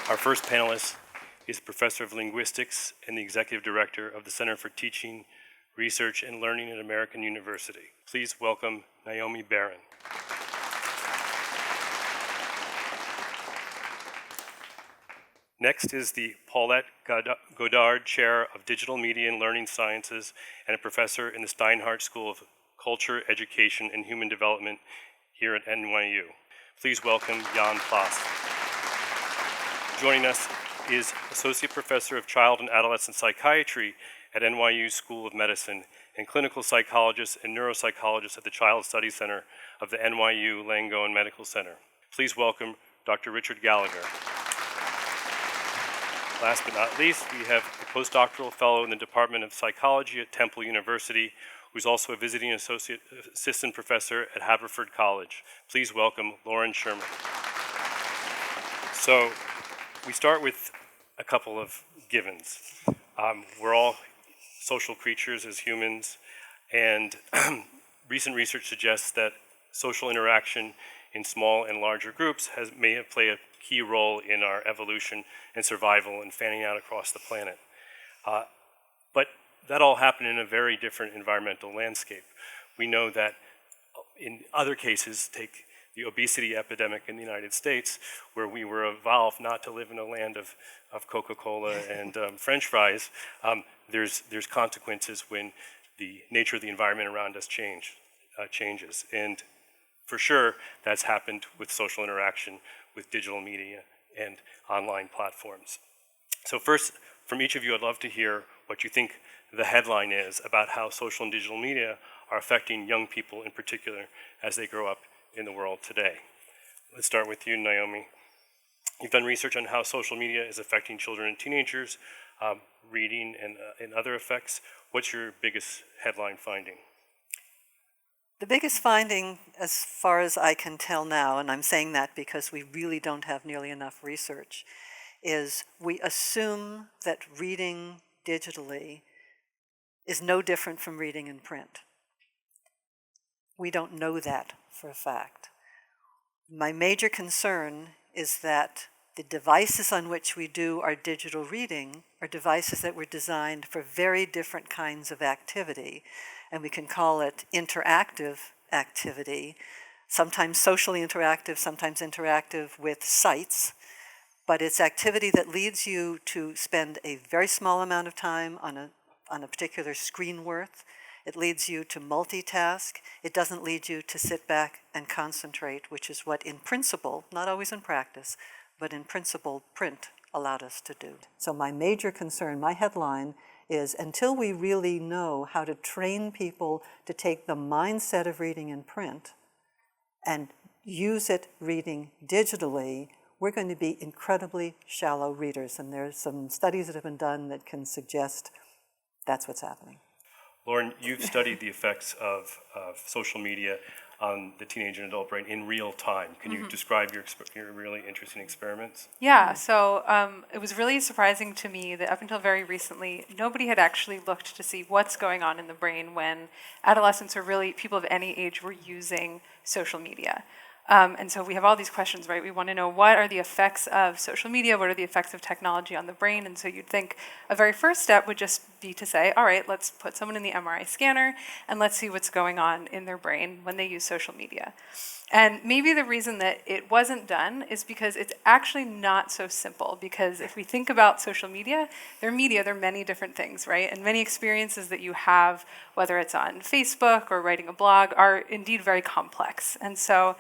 Our first panelist is Professor of Linguistics and the Executive Director of the Center for Teaching, Research, and Learning at American University. Please welcome Naomi Barron. Next is the Paulette Godard Chair of Digital Media and Learning Sciences and a professor in the Steinhardt School of Culture, Education, and Human Development here at NYU. Please welcome Jan Plass. Joining us is Associate Professor of Child and Adolescent Psychiatry at NYU School of Medicine and clinical psychologist and neuropsychologist at the Child Studies Center of the NYU Langone Medical Center. Please welcome Dr. Richard Gallagher. Last but not least, we have a postdoctoral fellow in the Department of Psychology at Temple University, who's also a visiting assistant professor at Haverford College. Please welcome Lauren Sherman. So we start with a couple of givens. We're all social creatures as humans, and recent research suggests that social interaction in small and larger groups may play a key role in our evolution and survival and fanning out across the planet. But that all happened in a very different environmental landscape. We know that in other cases, take the obesity epidemic in the United States, where we were evolved not to live in a land of Coca-Cola and French fries, there's consequences when the nature of the environment around us changes. And for sure, that's happened with social interaction, with digital media and online platforms. So first, from each of you, I'd love to hear what you think the headline is about how social and digital media are affecting young people in particular as they grow up in the world today. Let's start with you, Naomi. You've done research on how social media is affecting children and teenagers, reading and other effects. What's your biggest headline finding? The biggest finding, as far as I can tell now, and I'm saying that because we really don't have nearly enough research, is we assume that reading digitally is no different from reading in print. We don't know that for a fact. My major concern is that the devices on which we do our digital reading are devices that were designed for very different kinds of activity, and we can call it interactive activity, sometimes socially interactive, sometimes interactive with sites, but it's activity that leads you to spend a very small amount of time on a particular screen worth. It leads you to multitask. It doesn't lead you to sit back and concentrate, which is what in principle, not always in practice, but in principle, print allowed us to do. So my major concern, my headline is until we really know how to train people to take the mindset of reading in print and use it reading digitally, we're going to be incredibly shallow readers. And there's some studies that have been done that can suggest that's what's happening. Lauren, you've studied the effects of social media on the teenage and adult brain in real time. Can you describe your really interesting experiments? Yeah, so it was really surprising to me that up until very recently, nobody had actually looked to see what's going on in the brain when adolescents or really people of any age were using social media. And so we have all these questions, right? We want to know what are the effects of social media, what are the effects of technology on the brain? And so you'd think a very first step would just be to say, all right, let's put someone in the MRI scanner and let's see what's going on in their brain when they use social media. And maybe the reason that it wasn't done is because it's actually not so simple, because if we think about social media, they're many different things, right? And many experiences that you have, whether it's on Facebook or writing a blog, are indeed very complex. And so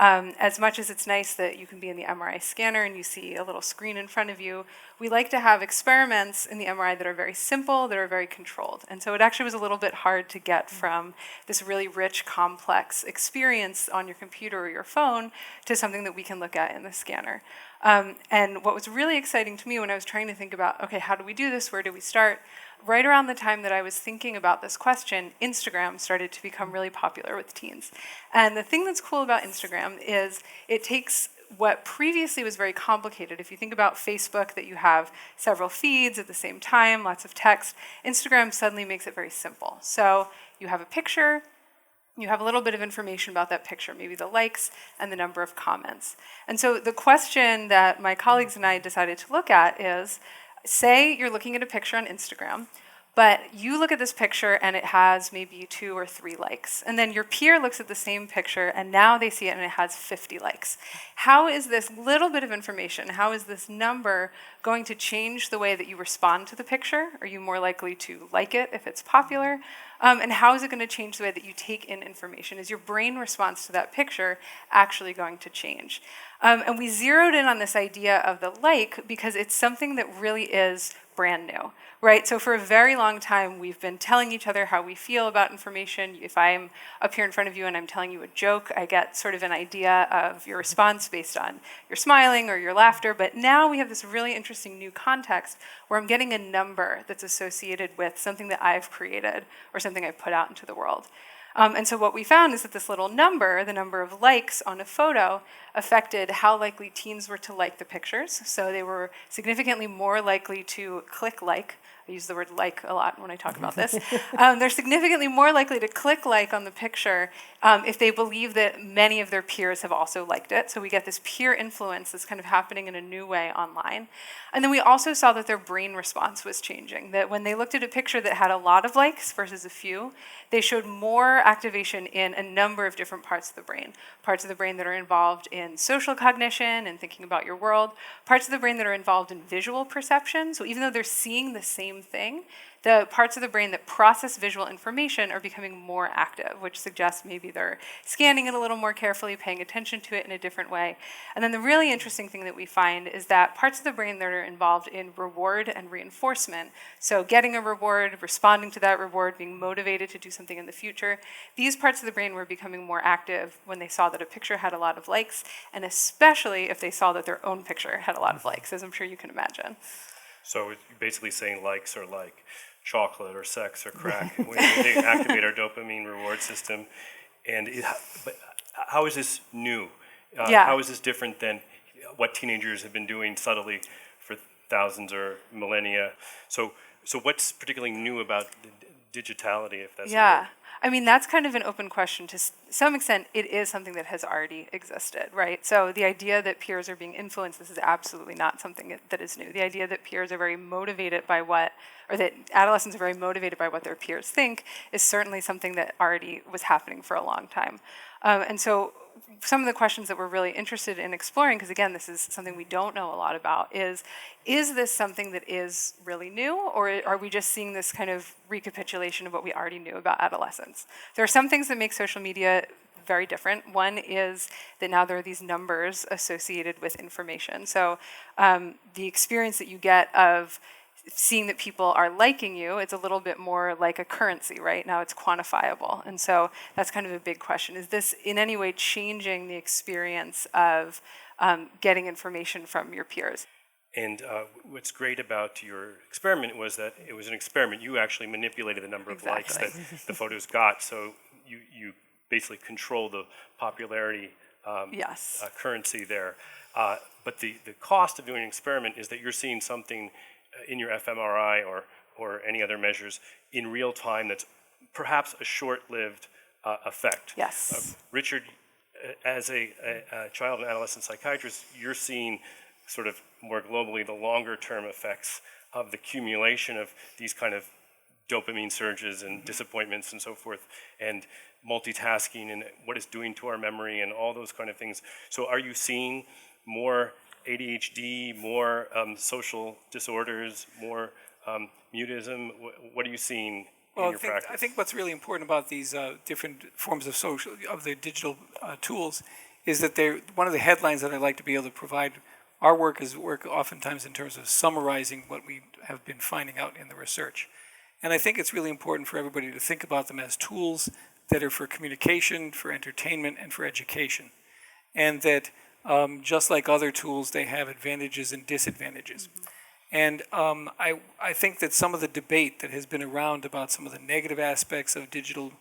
as much as it's nice that you can be in the MRI scanner and you see a little screen in front of you, we like to have experiments in the MRI that are very simple, that are very controlled. And so it actually was a little bit hard to get from this really rich, complex experience on your computer or your phone to something that we can look at in the scanner. And what was really exciting to me when I was trying to think about, okay, how do we do this? Where do we start? Right around the time that I was thinking about this question, Instagram started to become really popular with teens. And the thing that's cool about Instagram is it takes what previously was very complicated. If you think about Facebook, that you have several feeds at the same time, lots of text, Instagram suddenly makes it very simple. So you have a picture, you have a little bit of information about that picture, maybe the likes and the number of comments. And so the question that my colleagues and I decided to look at is, say you're looking at a picture on Instagram, but you look at this picture and it has maybe 2 or 3 likes. And then your peer looks at the same picture and now they see it and it has 50 likes. How is this little bit of information, how is this number going to change the way that you respond to the picture? Are you more likely to like it if it's popular? And how is it going to change the way that you take in information? Is your brain response to that picture actually going to change? And we zeroed in on this idea of the like because it's something that really is brand new, right? So for a very long time, we've been telling each other how we feel about information. If I'm up here in front of you and I'm telling you a joke, I get sort of an idea of your response based on your smiling or your laughter. But now we have this really interesting new context where I'm getting a number that's associated with something that I've created or something I've put out into the world. And so what we found is that this little number, the number of likes on a photo, affected how likely teens were to like the pictures. So they were significantly more likely to click like. I use the word like a lot when I talk about this. They're significantly more likely to click like on the picture if they believe that many of their peers have also liked it. So we get this peer influence that's kind of happening in a new way online. And then we also saw that their brain response was changing, that when they looked at a picture that had a lot of likes versus a few, they showed more activation in a number of different parts of the brain. Parts of the brain that are involved in social cognition and thinking about your world, parts of the brain that are involved in visual perception. So even though they're seeing the same thing, the parts of the brain that process visual information are becoming more active, which suggests maybe they're scanning it a little more carefully, paying attention to it in a different way. And then the really interesting thing that we find is that parts of the brain that are involved in reward and reinforcement, so getting a reward, responding to that reward, being motivated to do something in the future, these parts of the brain were becoming more active when they saw that a picture had a lot of likes, and especially if they saw that their own picture had a lot of likes, as I'm sure you can imagine. So you're basically saying likes are like chocolate or sex or crack. They activate our dopamine reward system. But how is this new? How is this different than what teenagers have been doing subtly for thousands or millennia? So what's particularly new about digitality, if that's the word? I mean, that's kind of an open question. To some extent, it is something that has already existed, right? So the idea that peers are being influenced, this is absolutely not something that is new. The idea that peers are very motivated by or that adolescents are very motivated by what their peers think is certainly something that already was happening for a long time. And so some of the questions that we're really interested in exploring, because again, this is something we don't know a lot about, is this something that is really new, or are we just seeing this kind of recapitulation of what we already knew about adolescence? There are some things that make social media very different. One is that now there are these numbers associated with information. So the experience that you get of seeing that people are liking you, it's a little bit more like a currency, right? Now it's quantifiable. And so that's kind of a big question. Is this in any way changing the experience of getting information from your peers? And what's great about your experiment was that it was an experiment. You actually manipulated the number of likes that the photos got. So you basically control the popularity currency there. But the cost of doing an experiment is that you're seeing something in your fMRI or any other measures in real time that's perhaps a short-lived effect. Yes. Richard, as a child and adolescent psychiatrist, you're seeing sort of more globally the longer-term effects of the accumulation of these kind of dopamine surges and disappointments and so forth, and multitasking and what it's doing to our memory and all those kind of things. So are you seeing more ADHD, more social disorders, more mutism? What are you seeing in your practice? I think what's really important about these different forms of the digital tools is that one of the headlines that I like to be able to provide. Our work is work oftentimes in terms of summarizing what we have been finding out in the research. And I think it's really important for everybody to think about them as tools that are for communication, for entertainment, and for education. And that just like other tools, they have advantages and disadvantages. And I think that some of the debate that has been around about some of the negative aspects of digital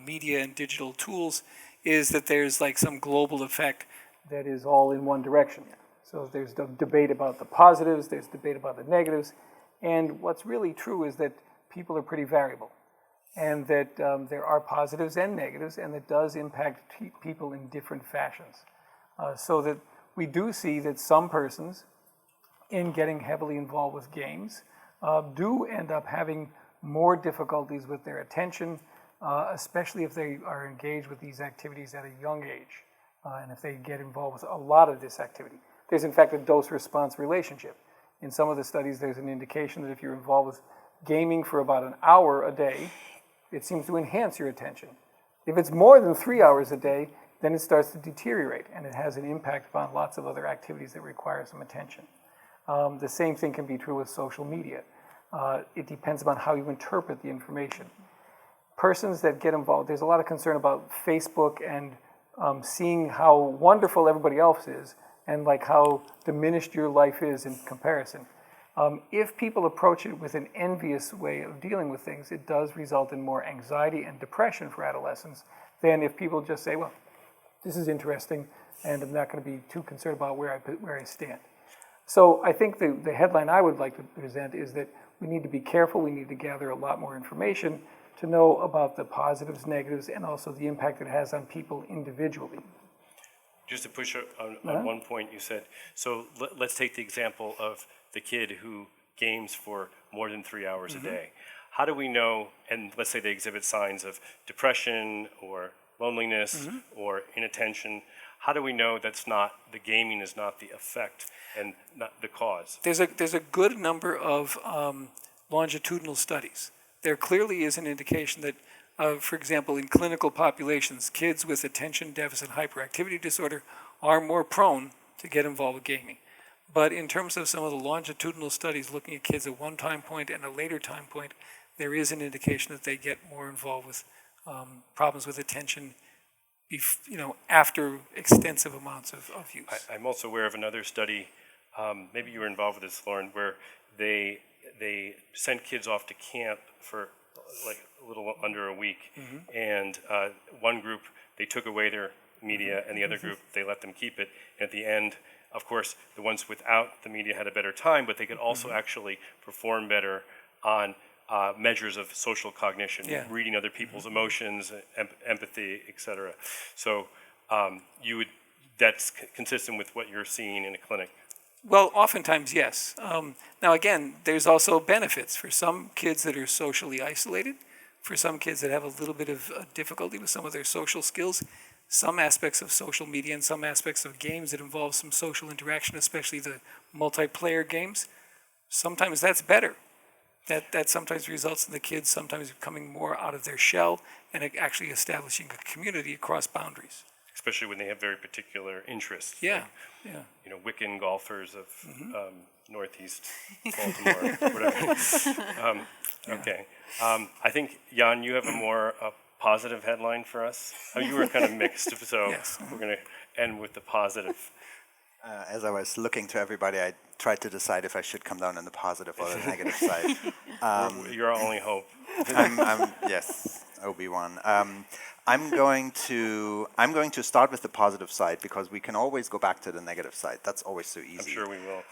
media and digital tools is that there's like some global effect that is all in one direction. So there's the debate about the positives, there's debate about the negatives, and what's really true is that people are pretty variable. and that there are positives and negatives, and that does impact people in different fashions. So that we do see that some persons, in getting heavily involved with games, do end up having more difficulties with their attention, especially if they are engaged with these activities at a young age, and if they get involved with a lot of this activity. There's in fact a dose-response relationship. In some of the studies, there's an indication that if you're involved with gaming for about an hour a day, it seems to enhance your attention. If it's more than 3 hours a day, then it starts to deteriorate, and it has an impact upon lots of other activities that require some attention. The same thing can be true with social media. It depends upon how you interpret the information. Persons that get involved, there's a lot of concern about Facebook and seeing how wonderful everybody else is, and like how diminished your life is in comparison. If people approach it with an envious way of dealing with things, it does result in more anxiety and depression for adolescents than if people just say, well, this is interesting, and I'm not going to be too concerned about where I stand. So I think the headline I would like to present is that we need to be careful, we need to gather a lot more information to know about the positives, negatives, and also the impact it has on people individually. Just to push on one point you said, so let's take the example of the kid who games for more than 3 hours a day. How do we know, and let's say they exhibit signs of depression or loneliness or inattention, how do we know that's not, the gaming is not the effect and not the cause? There's a good number of longitudinal studies. There clearly is an indication that, for example, in clinical populations, kids with attention deficit hyperactivity disorder are more prone to get involved with gaming. But in terms of some of the longitudinal studies looking at kids at one time point and a later time point, there is an indication that they get more involved with problems with attention, after extensive amounts of use. I'm also aware of another study, maybe you were involved with this, Lauren, where they sent kids off to camp for like a little under a week, and one group, they took away their media, and the other group, they let them keep it. And at the end, of course, the ones without the media had a better time, but they could also actually perform better on measures of social cognition, reading other people's emotions, empathy, etc. So that's consistent with what you're seeing in a clinic. Well, oftentimes, yes. Now, again, there's also benefits for some kids that are socially isolated, for some kids that have a little bit of difficulty with some of their social skills, some aspects of social media and some aspects of games that involve some social interaction, especially the multiplayer games. Sometimes that's better. That sometimes results in the kids sometimes coming more out of their shell and actually establishing a community across boundaries. Especially when they have very particular interests. Yeah, like, Wiccan golfers of Northeast Baltimore, whatever. Okay. I think, Jan, you have a more positive headline for us. You were kind of mixed, so yes. We're going to end with the positive. As I was looking to everybody, I tried to decide if I should come down on the positive or the negative side. You're our only hope. Yes, Obi-Wan. I'm going to start with the positive side because we can always go back to the negative side. That's always so easy. I'm sure we will.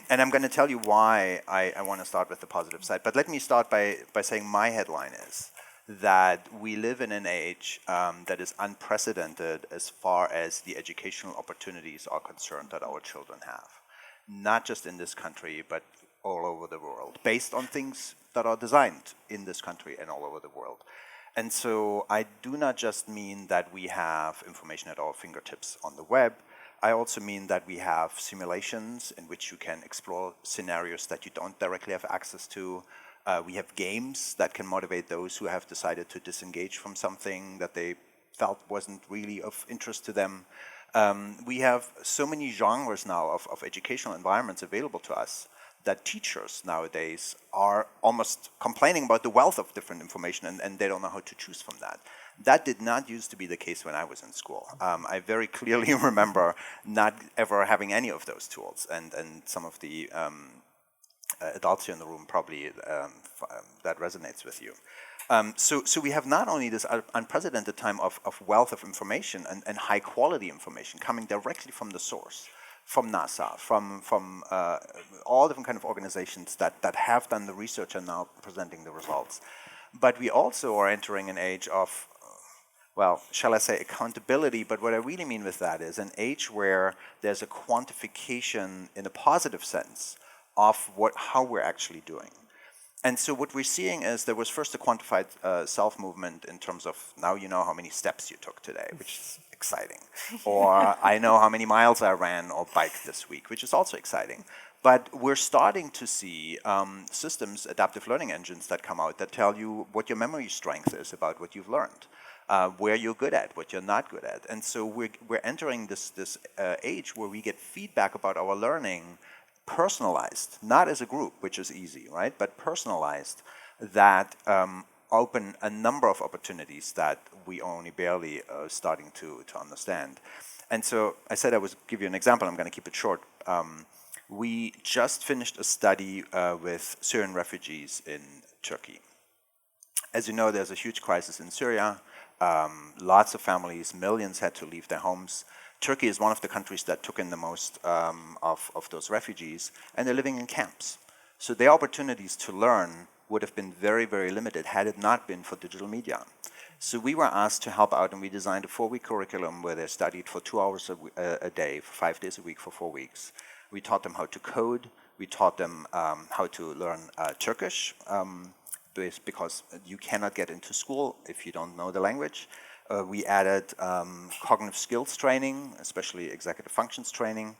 And I'm going to tell you why I want to start with the positive side. But let me start by saying my headline is that we live in an age that is unprecedented as far as the educational opportunities are concerned that our children have. Not just in this country, but all over the world, based on things that are designed in this country and all over the world. And so I do not just mean that we have information at our fingertips on the web. I also mean that we have simulations in which you can explore scenarios that you don't directly have access to. We have games that can motivate those who have decided to disengage from something that they felt wasn't really of interest to them. We have so many genres now of educational environments available to us that teachers nowadays are almost complaining about the wealth of different information and they don't know how to choose from that. That did not used to be the case when I was in school. I very clearly remember not ever having any of those tools, and some of the adults here in the room probably that resonates with you. So we have not only this unprecedented time of wealth of information and high quality information coming directly from the source, from NASA, from all different kind of organizations that have done the research and now presenting the results. But we also are entering an age of, well, shall I say accountability, but what I really mean with that is an age where there's a quantification in a positive sense of how we're actually doing. And so what we're seeing is there was first a quantified self-movement in terms of now you know how many steps you took today, which is exciting. Or I know how many miles I ran or biked this week, which is also exciting. But we're starting to see systems, adaptive learning engines that come out that tell you what your memory strength is about what you've learned, where you're good at, what you're not good at. And so we're entering this age where we get feedback about our learning personalized, not as a group, which is easy, right? But personalized, that open a number of opportunities that we only barely starting to understand. And so I said I would give you an example. I'm going to keep it short. We just finished a study with Syrian refugees in Turkey. As you know, there's a huge crisis in Syria. Lots of families, millions had to leave their homes. Turkey is one of the countries that took in the most of those refugees, and they're living in camps. So their opportunities to learn would have been very, very limited had it not been for digital media. So we were asked to help out, and we designed a 4-week curriculum where they studied for 2 hours a day, for 5 days a week for 4 weeks. We taught them how to code. We taught them how to learn Turkish, because you cannot get into school if you don't know the language. We added cognitive skills training, especially executive functions training.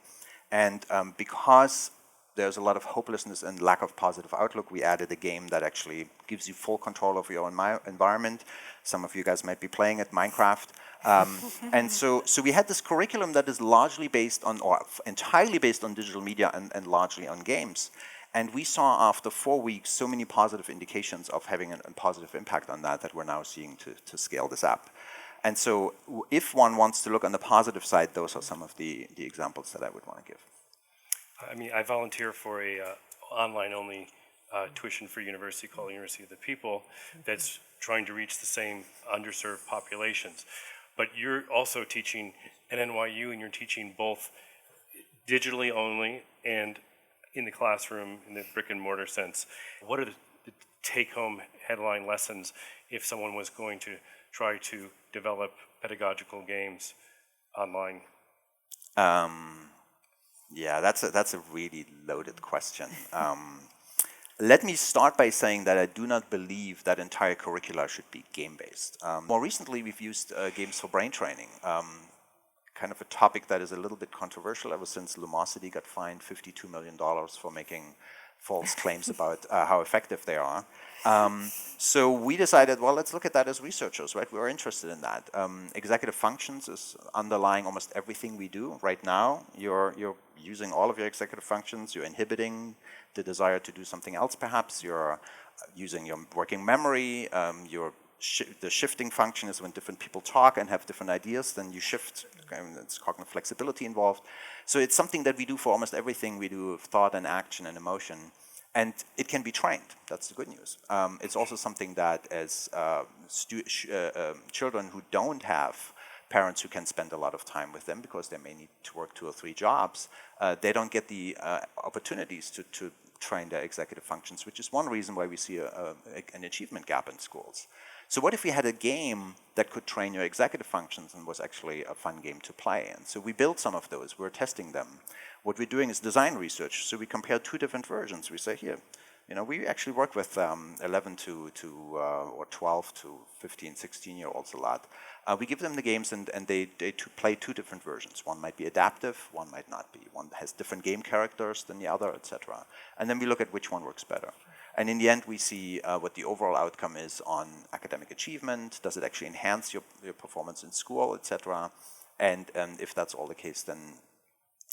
And because there's a lot of hopelessness and lack of positive outlook, we added a game that actually gives you full control of your own environment. Some of you guys might be playing it, Minecraft. And so we had this curriculum that is largely based on, or entirely based on digital media and largely on games. And we saw after 4 weeks so many positive indications of having a positive impact on that we're now seeing to scale this up. And so if one wants to look on the positive side, those are some of the examples that I would want to give. I mean, I volunteer for a online-only tuition-free university called University of the People that's trying to reach the same underserved populations. But you're also teaching at NYU, and you're teaching both digitally only and in the classroom in the brick-and-mortar sense. What are the take-home headline lessons if someone was going to try to develop pedagogical games online? Yeah, that's a really loaded question. Let me start by saying that I do not believe that entire curricula should be game-based. More recently, we've used games for brain training, kind of a topic that is a little bit controversial ever since Lumosity got fined $52 million for making false claims about how effective they are. So we decided, well, let's look at that as researchers, right? We're interested in that. Executive functions is underlying almost everything we do. Right now, you're using all of your executive functions, you're inhibiting the desire to do something else perhaps, you're using your working memory, the shifting function is when different people talk and have different ideas, then you shift, it's cognitive flexibility involved. So it's something that we do for almost everything we do, thought and action and emotion. And it can be trained. That's the good news. It's also something that as children who don't have parents who can spend a lot of time with them because they may need to work 2 or 3 jobs, they don't get the opportunities to train their executive functions, which is one reason why we see an achievement gap in schools. So what if we had a game that could train your executive functions and was actually a fun game to play? And so we built some of those. We're testing them. What we're doing is design research. So we compare 2 different versions. We say, here, we actually work with 11 or 12 to 15, 16-year-olds a lot. We give them the games and they play 2 different versions. One might be adaptive, one might not be. One has different game characters than the other, etc. And then we look at which one works better. And in the end, we see what the overall outcome is on academic achievement. Does it actually enhance your performance in school, etc.? And if that's all the case, then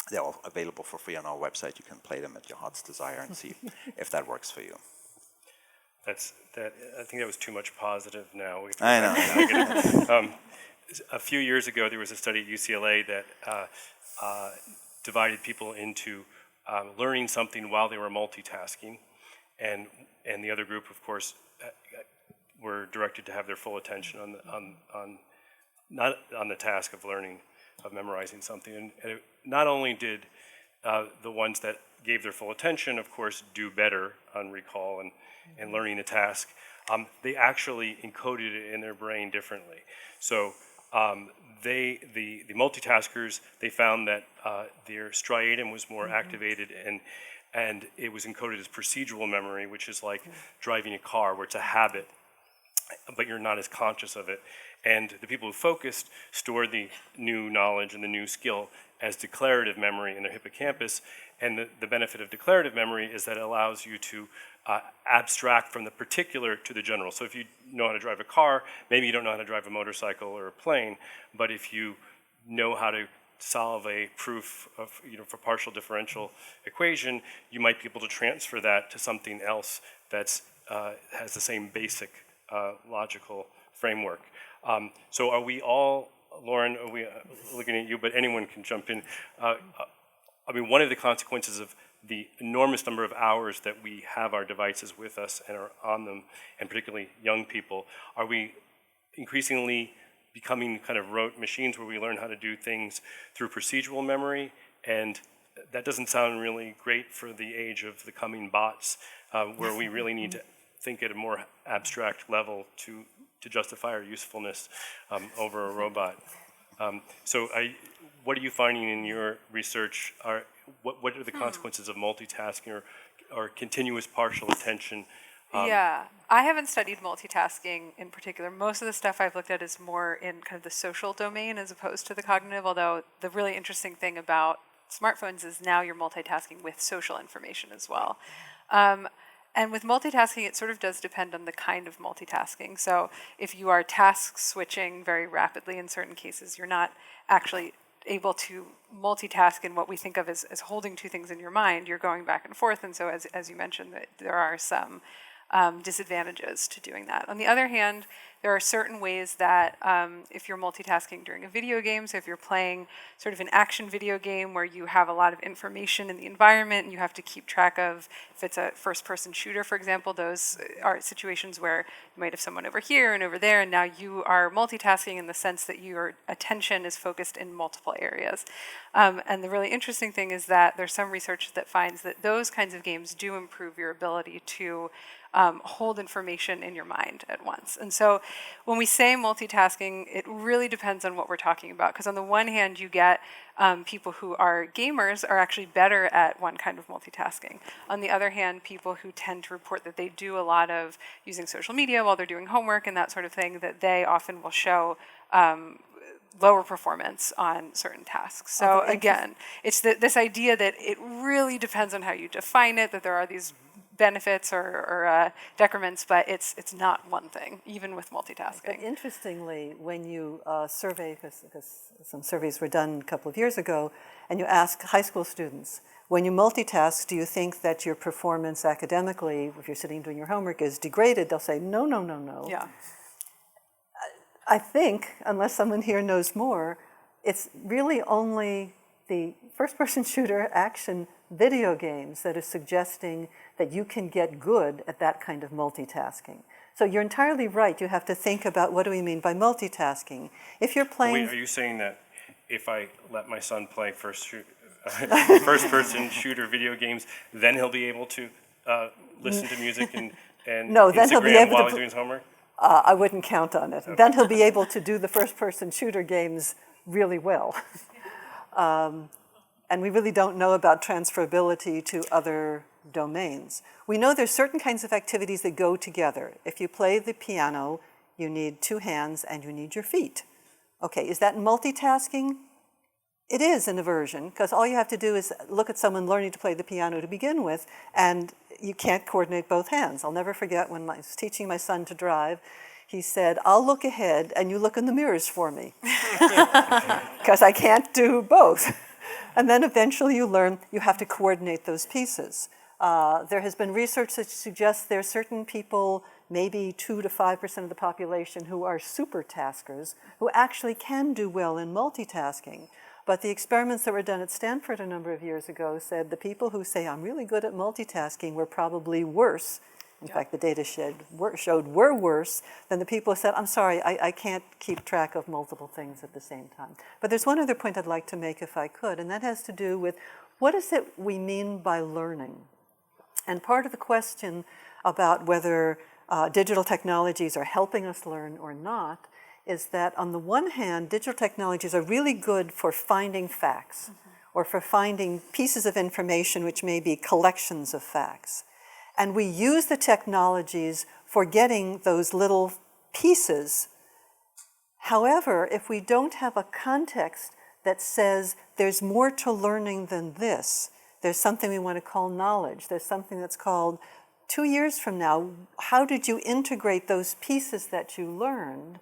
they're all available for free on our website. You can play them at your heart's desire and see if that works for you. I think that was too much positive now. I know. A few years ago, there was a study at UCLA that divided people into learning something while they were multitasking. And the other group, of course, were directed to have their full attention not on the task of learning, of memorizing something. And not only did the ones that gave their full attention, of course, do better on recall and learning a task, they actually encoded it in their brain differently. So the multitaskers, they found that their striatum was more activated, and it was encoded as procedural memory, which is like driving a car, where it's a habit, but you're not as conscious of it. And the people who focused stored the new knowledge and the new skill as declarative memory in their hippocampus. And the benefit of declarative memory is that it allows you to abstract from the particular to the general. So if you know how to drive a car, maybe you don't know how to drive a motorcycle or a plane, but if you know how to solve a proof of, for partial differential equation, you might be able to transfer that to something else that's has the same basic logical framework. So are we all, Lauren, are we looking at you, but anyone can jump in. I mean, one of the consequences of the enormous number of hours that we have our devices with us and are on them, and particularly young people, are we increasingly becoming kind of rote machines where we learn how to do things through procedural memory? And that doesn't sound really great for the age of the coming bots, where we really need to think at a more abstract level to justify our usefulness over a robot. What are you finding in your research? What are the consequences of multitasking or continuous partial attention? Yeah, I haven't studied multitasking in particular. Most of the stuff I've looked at is more in kind of the social domain as opposed to the cognitive, although the really interesting thing about smartphones is now you're multitasking with social information as well. And with multitasking, it sort of does depend on the kind of multitasking. So if you are task switching very rapidly in certain cases, you're not actually able to multitask in what we think of as holding two things in your mind. You're going back and forth. And so as you mentioned, there are some disadvantages to doing that. On the other hand, there are certain ways that if you're multitasking during a video game, so if you're playing sort of an action video game where you have a lot of information in the environment and you have to keep track of, if it's a first-person shooter, for example, those are situations where you might have someone over here and over there, and now you are multitasking in the sense that your attention is focused in multiple areas. And the really interesting thing is that there's some research that finds that those kinds of games do improve your ability to hold information in your mind at once. And so when we say multitasking, it really depends on what we're talking about. Because on the one hand, you get people who are gamers are actually better at one kind of multitasking. On the other hand, people who tend to report that they do a lot of using social media while they're doing homework and that sort of thing, that they often will show lower performance on certain tasks. So again, it's this idea that it really depends on how you define it, that there are these benefits or decrements, but it's not one thing, even with multitasking. But interestingly, when you survey, because some surveys were done a couple of years ago, and you ask high school students, when you multitask, do you think that your performance academically, if you're sitting doing your homework, is degraded? They'll say, no, no, no, no. Yeah. I think, unless someone here knows more, it's really only the first-person shooter action video games that are suggesting that you can get good at that kind of multitasking. So you're entirely right. You have to think about what do we mean by multitasking. If you're playing... Wait, are you saying that if I let my son play first-person shooter video games, then he'll be able to listen to music and no, then he'll be able while to he's doing his homework? I wouldn't count on it. Okay. Then he'll be able to do the first-person shooter games really well. And we really don't know about transferability to other domains. We know there's certain kinds of activities that go together. If you play the piano, you need two hands and you need your feet. Okay, is that multitasking? It is in a version, because all you have to do is look at someone learning to play the piano to begin with, and you can't coordinate both hands. I'll never forget when I was teaching my son to drive, he said, I'll look ahead and you look in the mirrors for me, because I can't do both. And then eventually you learn you have to coordinate those pieces. There has been research that suggests there are certain people, maybe 2 to 5% of the population, who are super taskers, who actually can do well in multitasking. But the experiments that were done at Stanford a number of years ago said the people who say, I'm really good at multitasking, were probably worse. In fact, the data showed were worse than the people who said, I'm sorry, I can't keep track of multiple things at the same time. But there's one other point I'd like to make if I could, and that has to do with what is it we mean by learning? And part of the question about whether digital technologies are helping us learn or not, is that on the one hand, digital technologies are really good for finding facts or for finding pieces of information which may be collections of facts. And we use the technologies for getting those little pieces. However, if we don't have a context that says there's more to learning than this, there's something we want to call knowledge, there's something that's called 2 years from now, how did you integrate those pieces that you learned?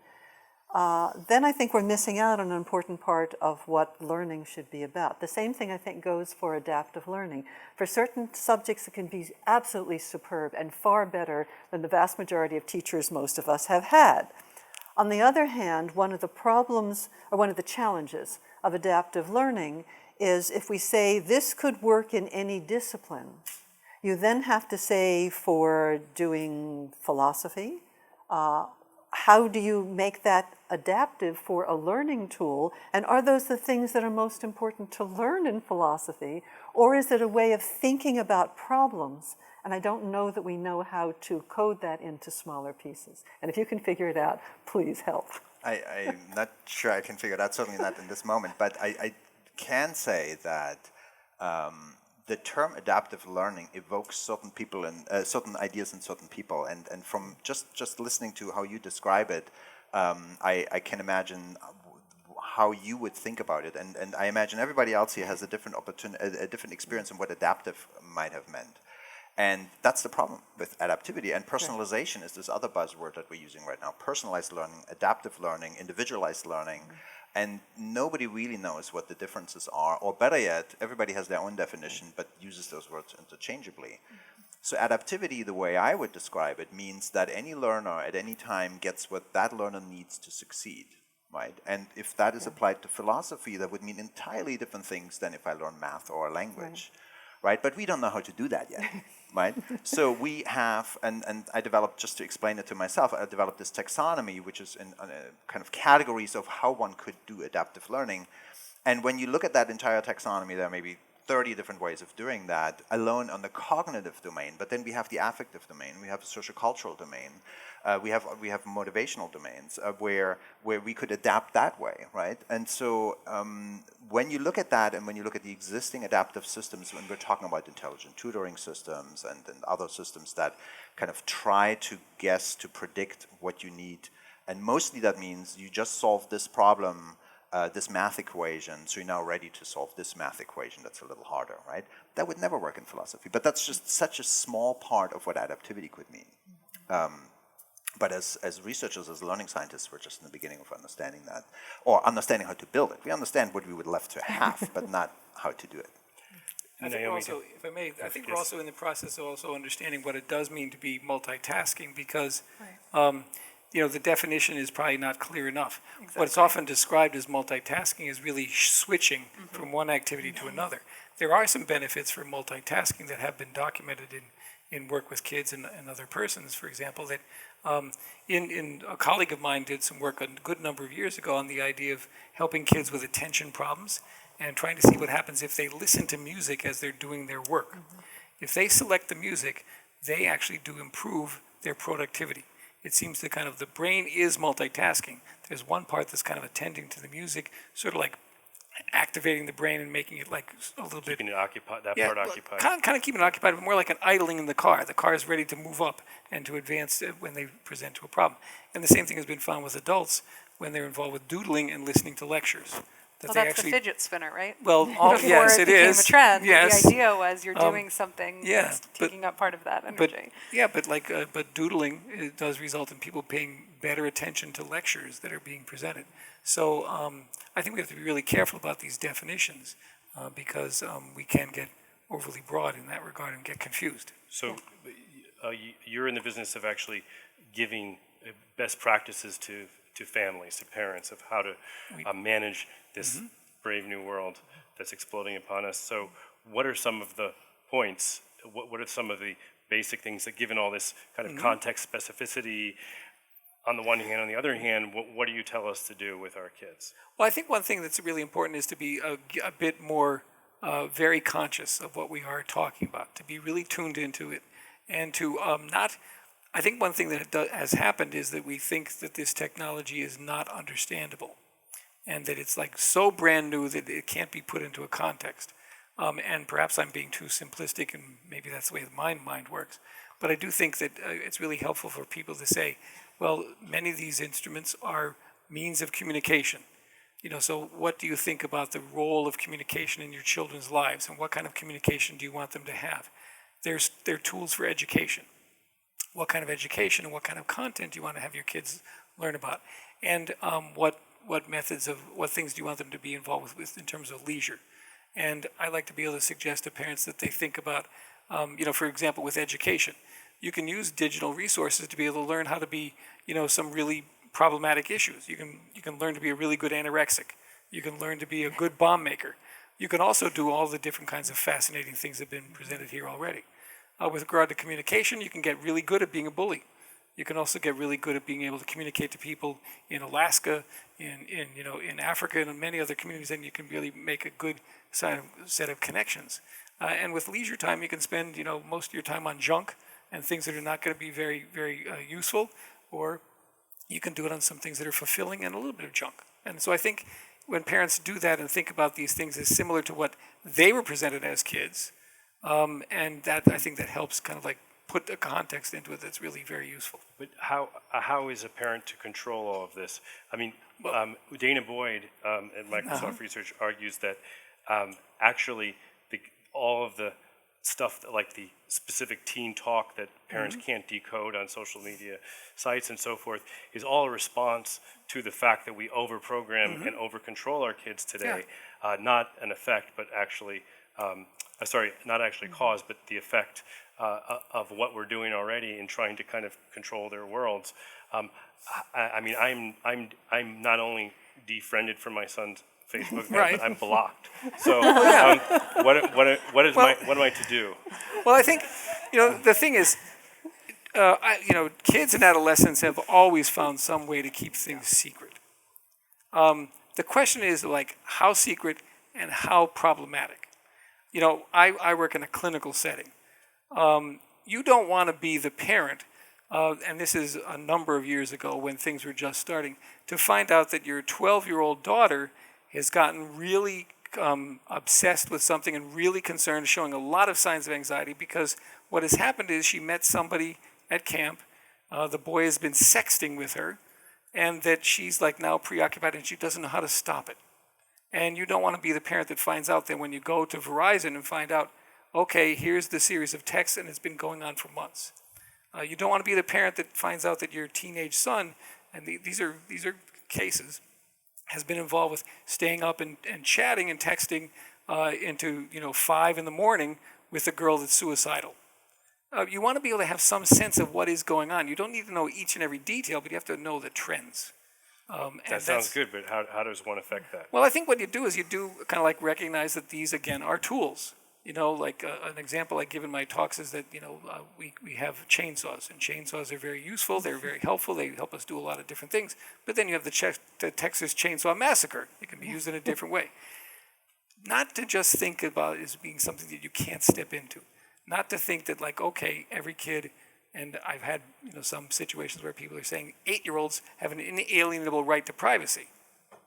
Then I think we're missing out on an important part of what learning should be about. The same thing I think goes for adaptive learning. For certain subjects, it can be absolutely superb and far better than the vast majority of teachers most of us have had. On the other hand, one of the problems, or one of the challenges of adaptive learning is if we say this could work in any discipline, you then have to say for doing philosophy, how do you make that adaptive for a learning tool? And are those the things that are most important to learn in philosophy? Or is it a way of thinking about problems? And I don't know that we know how to code that into smaller pieces. And if you can figure it out, please help. I'm not sure I can figure it out, certainly not in this moment, but I can say that the term adaptive learning evokes certain people and certain ideas in certain people, and from just listening to how you describe it, I can imagine how you would think about it, and I imagine everybody else here has a different a different experience in what adaptive might have meant. And that's the problem with adaptivity. And personalization is this other buzzword that we're using right now. Personalized learning, adaptive learning, individualized learning. And nobody really knows what the differences are. Or better yet, everybody has their own definition but uses those words interchangeably. So adaptivity, the way I would describe it, means that any learner at any time gets what that learner needs to succeed. Right? And if that is applied to philosophy, that would mean entirely different things than if I learn math or a language. Right? But we don't know how to do that yet, right? So we have, and I developed, just to explain it to myself, I developed this taxonomy, which is in kind of categories of how one could do adaptive learning. And when you look at that entire taxonomy, there are maybe 30 different ways of doing that alone on the cognitive domain. But then we have the affective domain, we have the social-cultural domain, we have motivational domains where we could adapt that way, right? And so when you look at that, and when you look at the existing adaptive systems, when we're talking about intelligent tutoring systems and other systems that kind of try to guess, to predict what you need, and mostly that means you just solve this problem, this math equation, so you're now ready to solve this math equation that's a little harder, right? That would never work in philosophy, but that's just such a small part of what adaptivity could mean. But as researchers, as learning scientists, we're just in the beginning of understanding that, or understanding how to build it. We understand what we would love to have, but not how to do it. I think we're also, if I may, I think we're also in the process of also understanding what it does mean to be multitasking, because you know, the definition is probably not clear enough. Exactly. What's often described as multitasking is really switching from one activity to another. There are some benefits for multitasking that have been documented in work with kids and other persons, for example, that in a colleague of mine did some work a good number of years ago on the idea of helping kids with attention problems and trying to see what happens if they listen to music as they're doing their work. If they select the music, they actually do improve their productivity. It seems that kind of the brain is multitasking. There's one part that's kind of attending to the music, sort of like activating the brain and making it like a little bit... Keeping it occupied, that part occupied. Kind of keeping it occupied, but more like an idling in the car. The car is ready to move up and to advance when they present to a problem. And the same thing has been found with adults when they're involved with doodling and listening to lectures. Well, that's the fidget spinner, right? Well, yes, it is. Before it became a trend, yes. The idea was you're doing something that's taking up part of that energy. But doodling, it does result in people paying better attention to lectures that are being presented. So I think we have to be really careful about these definitions because we can get overly broad in that regard and get confused. So you're in the business of actually giving best practices to families, to parents, of how to manage this brave new world that's exploding upon us. So what are some of the points, what are some of the basic things that, given all this kind of context specificity on the one hand, on the other hand, what do you tell us to do with our kids? Well, I think one thing that's really important is to be a bit more very conscious of what we are talking about, to be really tuned into it, and to not I think one thing that has happened is that we think that this technology is not understandable, and that it's like so brand new that it can't be put into a context. And perhaps I'm being too simplistic, and maybe that's the way my mind works. But I do think that it's really helpful for people to say, well, many of these instruments are means of communication. So what do you think about the role of communication in your children's lives, and what kind of communication do you want them to have? They're tools for education. What kind of education and what kind of content do you want to have your kids learn about? And what things do you want them to be involved with in terms of leisure? And I like to be able to suggest to parents that they think about, for example, with education. You can use digital resources to be able to learn how to be, some really problematic issues. You can learn to be a really good anorexic. You can learn to be a good bomb maker. You can also do all the different kinds of fascinating things that have been presented here already. With regard to communication, you can get really good at being a bully. You can also get really good at being able to communicate to people in Alaska, in Africa, and in many other communities, and you can really make a good set of connections. And with leisure time, you can spend most of your time on junk and things that are not going to be very, very useful, or you can do it on some things that are fulfilling and a little bit of junk. And so I think when parents do that and think about these things as similar to what they were presented as kids, and that I think that helps kind of like put the context into it that's really very useful. But how is a parent to control all of this? I mean, Dana Boyd at Microsoft Research argues that actually all of the stuff like the specific teen talk that parents can't decode on social media sites and so forth is all a response to the fact that we overprogram and overcontrol our kids today. Not an effect, but actually, not actually cause, but the effect of what we're doing already in trying to kind of control their worlds. I mean, I'm not only defriended from my son's Facebook, but I'm blocked. So, what am I to do? Well, I think, the thing is, kids and adolescents have always found some way to keep things secret. The question is like how secret and how problematic. I work in a clinical setting. You don't want to be the parent, and this is a number of years ago when things were just starting, to find out that your 12-year-old daughter has gotten really obsessed with something and really concerned, showing a lot of signs of anxiety, because what has happened is she met somebody at camp, the boy has been sexting with her, and that she's like now preoccupied and she doesn't know how to stop it. And you don't want to be the parent that finds out that when you go to Verizon and find out, okay, here's the series of texts and it's been going on for months. You don't want to be the parent that finds out that your teenage son, and these are cases, has been involved with staying up and chatting and texting into 5 a.m. with a girl that's suicidal. You want to be able to have some sense of what is going on. You don't need to know each and every detail, but you have to know the trends. That sounds good, but how does one affect that? Well, I think what you do is you do kind of like recognize that these, again, are tools. Like an example I give in my talks is that, we have chainsaws, and chainsaws are very useful, they're very helpful, they help us do a lot of different things. But then you have the Texas Chainsaw Massacre. It can be used in a different way. Not to just think about it as being something that you can't step into. Not to think that like, okay, every kid, and I've had some situations where people are saying 8-year-olds have an inalienable right to privacy.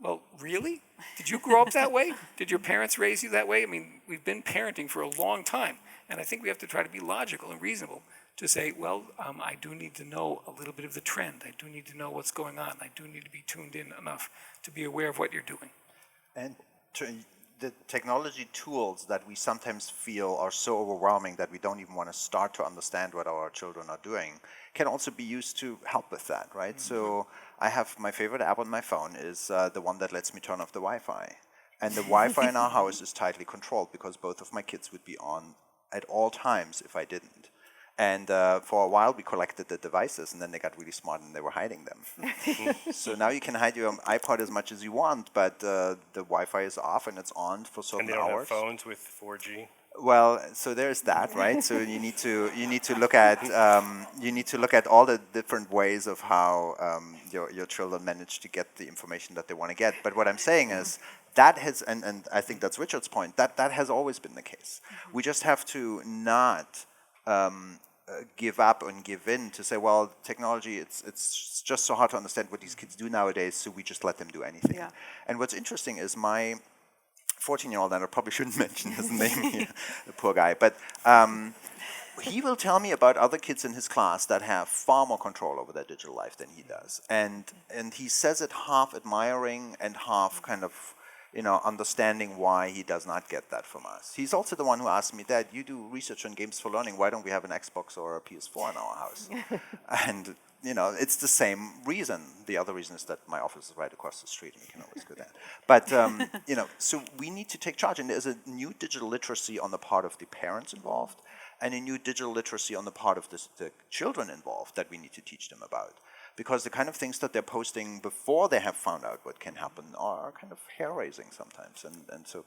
Well, really? Did you grow up that way? Did your parents raise you that way? I mean, we've been parenting for a long time, and I think we have to try to be logical and reasonable to say, well, I do need to know a little bit of the trend. I do need to know what's going on. I do need to be tuned in enough to be aware of what you're doing. And the technology tools that we sometimes feel are so overwhelming that we don't even want to start to understand what our children are doing can also be used to help with that, right? So I have my favorite app on my phone is the one that lets me turn off the Wi-Fi. And the Wi-Fi in our house is tightly controlled because both of my kids would be on at all times if I didn't. And for a while we collected the devices, and then they got really smart and they were hiding them. So now you can hide your iPod as much as you want, but the Wi-Fi is off and it's on for certain hours. And they don't have phones with 4G? Well, so there's that, right? So you need to look at all the different ways of how your children manage to get the information that they want to get. But what I'm saying is that has, and I think that's Richard's point, that has always been the case. We just have to not give up and give in to say, well, technology, it's just so hard to understand what these kids do nowadays, so we just let them do anything. Yeah. And what's interesting is my 14-year-old, and I probably shouldn't mention his name here, the poor guy, but he will tell me about other kids in his class that have far more control over their digital life than he does. And he says it half admiring and half kind of, understanding why he does not get that from us. He's also the one who asked me, Dad, you do research on games for learning, why don't we have an Xbox or a PS4 in our house? And, it's the same reason. The other reason is that my office is right across the street and we can always go there. But, so we need to take charge. And there's a new digital literacy on the part of the parents involved and a new digital literacy on the part of the children involved that we need to teach them about. Because the kind of things that they're posting before they have found out what can happen are kind of hair-raising sometimes. And so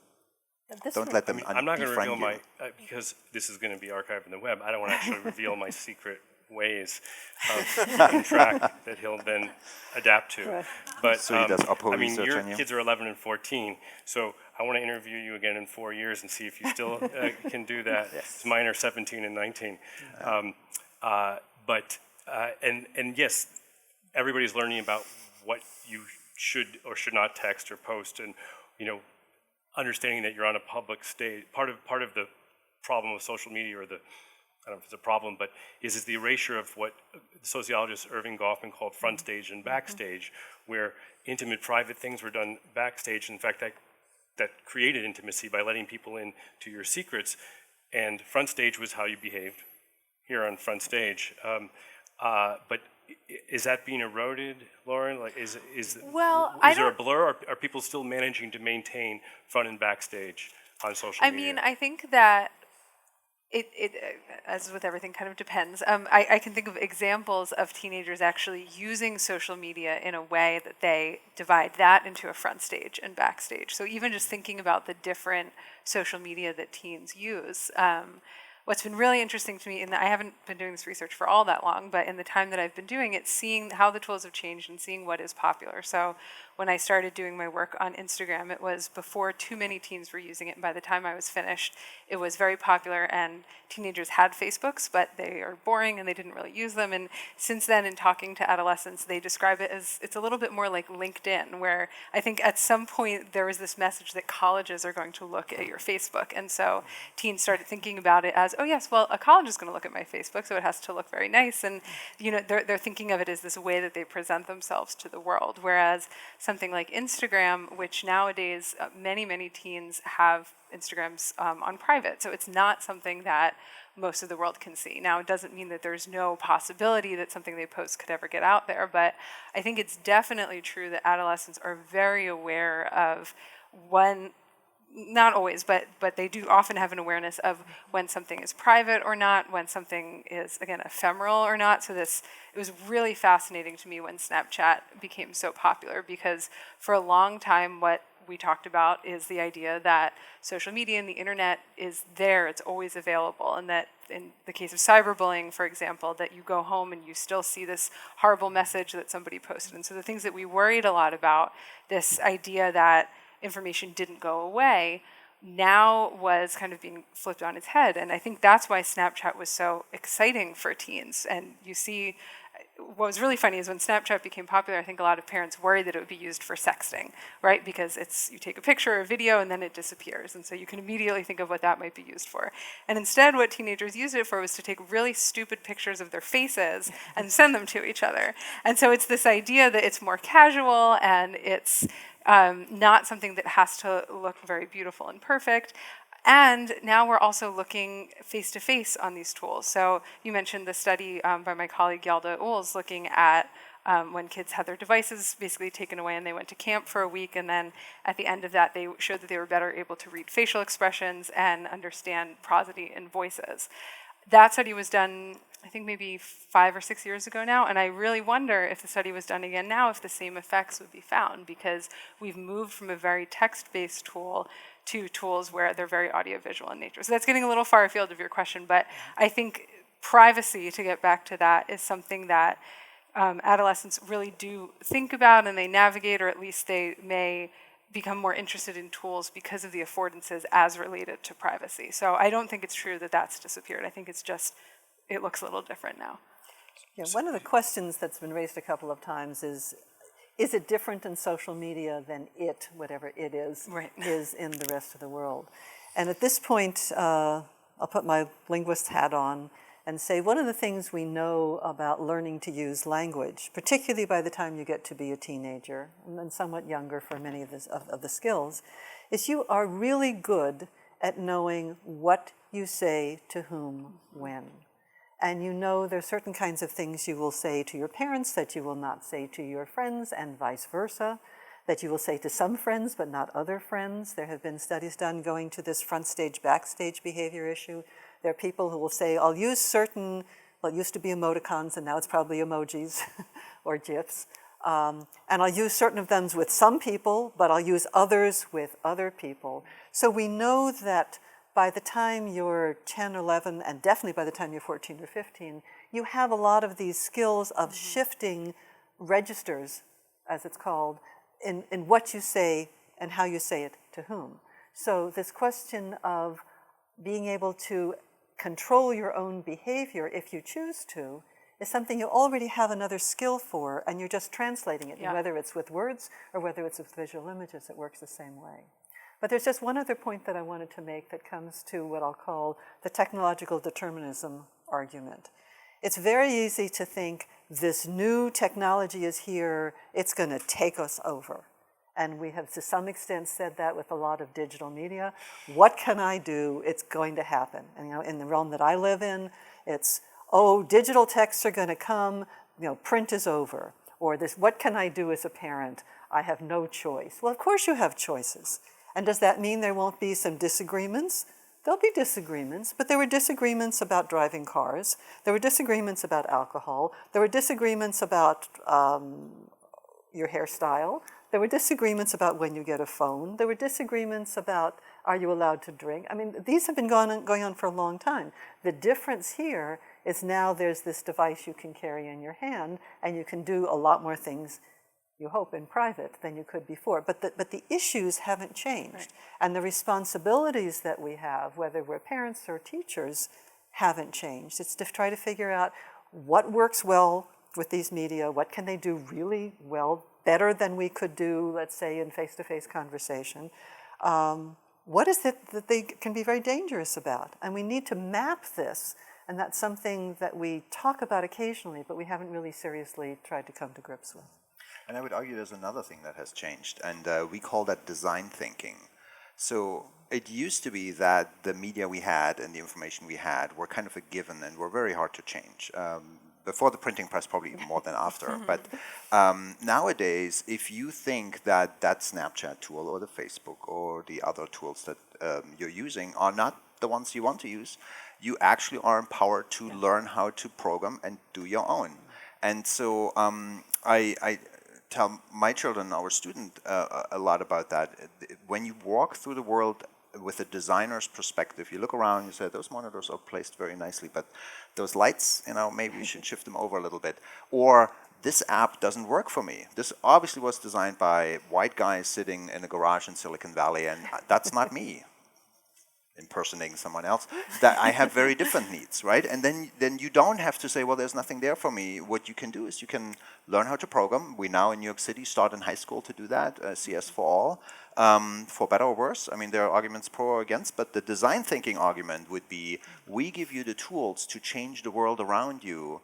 don't let them I'm not going to reveal you. because this is going to be archived in the web, I don't want to actually reveal my secret ways of keeping track that he'll then adapt to. Right. But So he does uphill research your on you? kids are 11 and 14, so I want to interview you again in 4 years and see if you still can do that. Yes. Mine are 17 and 19. And yes, everybody's learning about what you should or should not text or post, and understanding that you're on a public stage. Part of the problem of social media, or I don't know if it's a problem, but is the erasure of what sociologist Irving Goffman called front stage and backstage, where intimate, private things were done backstage. In fact, that created intimacy by letting people in to your secrets, and front stage was how you behaved here on front stage. But is that being eroded, Lauren? Like, is there a blur? Are people still managing to maintain front and backstage on social media? I mean, I think that it as with everything, kind of depends. I can think of examples of teenagers actually using social media in a way that they divide that into a front stage and backstage. So even just thinking about the different social media that teens use, what's been really interesting to me, and I haven't been doing this research for all that long, but in the time that I've been doing it, seeing how the tools have changed and seeing what is popular. So when I started doing my work on Instagram, it was before too many teens were using it. And by the time I was finished, it was very popular, and teenagers had Facebooks, but they are boring and they didn't really use them. And since then, in talking to adolescents, they describe it as it's a little bit more like LinkedIn, where I think at some point there was this message that colleges are going to look at your Facebook. And so teens started thinking about it as, oh yes, well, a college is going to look at my Facebook, so it has to look very nice. And they're thinking of it as this way that they present themselves to the world. Whereas something like Instagram, which nowadays many teens have Instagrams on private, so it's not something that most of the world can see. Now, it doesn't mean that there's no possibility that something they post could ever get out there, but I think it's definitely true that adolescents are very aware of when, not always, but they do often have an awareness of when something is private or not, when something is, again, ephemeral or not. So it was really fascinating to me when Snapchat became so popular, because for a long time what we talked about is the idea that social media and the internet is there, it's always available, and that in the case of cyberbullying, for example, that you go home and you still see this horrible message that somebody posted. And so the things that we worried a lot about, this idea that information didn't go away, now was kind of being flipped on its head. And I think that's why Snapchat was so exciting for teens. And you see, what was really funny is when Snapchat became popular, I think a lot of parents worried that it would be used for sexting, right? Because you take a picture or a video and then it disappears. And so you can immediately think of what that might be used for. And instead, what teenagers used it for was to take really stupid pictures of their faces and send them to each other. And so it's this idea that it's more casual and it's not something that has to look very beautiful and perfect. And now we're also looking face-to-face on these tools. So you mentioned the study by my colleague Yalda Oels looking at when kids had their devices basically taken away and they went to camp for a week, and then at the end of that they showed that they were better able to read facial expressions and understand prosody in voices. That study was done, I think, maybe 5 or 6 years ago now, and I really wonder if the study was done again now, if the same effects would be found, because we've moved from a very text-based tool to tools where they're very audiovisual in nature. So that's getting a little far afield of your question, but I think privacy, to get back to that, is something that adolescents really do think about, and they navigate, or at least they may become more interested in tools because of the affordances as related to privacy. So I don't think it's true that that's disappeared. I think it's just it looks a little different now. Yeah, one of the questions that's been raised a couple of times is it different in social media than it, whatever it is, Right. is in the rest of the world? And at this point, I'll put my linguist hat on and say one of the things we know about learning to use language, particularly by the time you get to be a teenager, and then somewhat younger for many of the skills, is you are really good at knowing what you say to whom, when. And you know there are certain kinds of things you will say to your parents that you will not say to your friends, and vice versa, that you will say to some friends but not other friends. There have been studies done going to this front stage, backstage behavior issue. There are people who will say, I'll use certain, well, it used to be emoticons and now it's probably emojis or GIFs. And I'll use certain of them with some people, but I'll use others with other people. So we know that by the time you're 10 or 11, and definitely by the time you're 14 or 15, you have a lot of these skills of shifting registers, as it's called, in what you say and how you say it to whom. So this question of being able to control your own behavior if you choose to is something you already have another skill for, and you're just translating it. Yeah. And whether it's with words or whether it's with visual images, it works the same way. But there's just one other point that I wanted to make that comes to what I'll call the technological determinism argument. It's very easy to think this new technology is here, it's going to take us over. And we have to some extent said that with a lot of digital media. What can I do? It's going to happen. And in the realm that I live in, it's, oh, digital texts are going to come, print is over. Or this, what can I do as a parent? I have no choice. Well, of course you have choices. And does that mean there won't be some disagreements? There'll be disagreements, but there were disagreements about driving cars. There were disagreements about alcohol. There were disagreements about your hairstyle. There were disagreements about when you get a phone. There were disagreements about, are you allowed to drink? I mean, these have been going on for a long time. The difference here is now there's this device you can carry in your hand, and you can do a lot more things, you hope, in private than you could before. But the issues haven't changed. Right. And the responsibilities that we have, whether we're parents or teachers, haven't changed. It's to try to figure out what works well with these media, what can they do really well, better than we could do, let's say, in face-to-face conversation. What is it that they can be very dangerous about? And we need to map this, and that's something that we talk about occasionally, but we haven't really seriously tried to come to grips with. And I would argue there's another thing that has changed, and we call that design thinking. So it used to be that the media we had and the information we had were kind of a given and were very hard to change. Before the printing press, probably even more than after. But nowadays, if you think that that Snapchat tool or the Facebook or the other tools that you're using are not the ones you want to use, you actually are empowered to learn how to program and do your own. And so I tell my children, our student, a lot about that. When you walk through the world with a designer's perspective, you look around, you say, those monitors are placed very nicely, but those lights, maybe we should shift them over a little bit. Or this app doesn't work for me. This obviously was designed by white guys sitting in a garage in Silicon Valley, and that's not me impersonating someone else. That I have very different needs, right? And then you don't have to say, well, there's nothing there for me. What you can do is you can learn how to program. We now in New York City start in high school to do that, CS for all, for better or worse. I mean, there are arguments pro or against, but the design thinking argument would be, we give you the tools to change the world around you.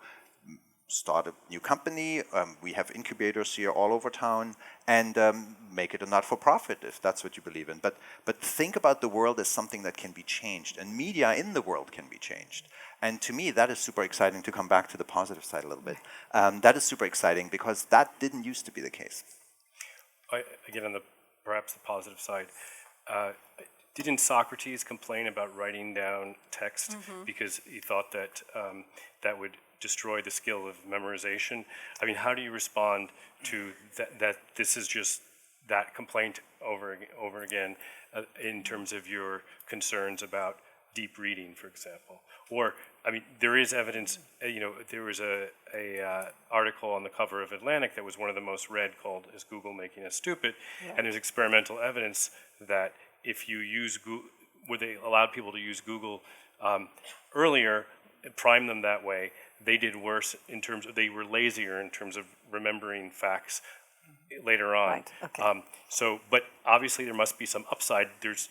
Start a new company, we have incubators here all over town, and make it a not-for-profit if that's what you believe in. But think about the world as something that can be changed, and media in the world can be changed. And to me, that is super exciting, to come back to the positive side a little bit. That is super exciting because that didn't used to be the case. Again, on perhaps the positive side, didn't Socrates complain about writing down text because he thought that that would destroy the skill of memorization? I mean, how do you respond to that this is just that complaint over again in terms of your concerns about deep reading, for example? Or, I mean, there is evidence, there was a article on the cover of Atlantic that was one of the most read called Is Google Making Us Stupid? Yeah. And there's experimental evidence that if you use Google, where they allowed people to use Google earlier, prime them that way, they did worse in terms of, they were lazier in terms of remembering facts later on. Right, okay. But obviously there must be some upside. There's,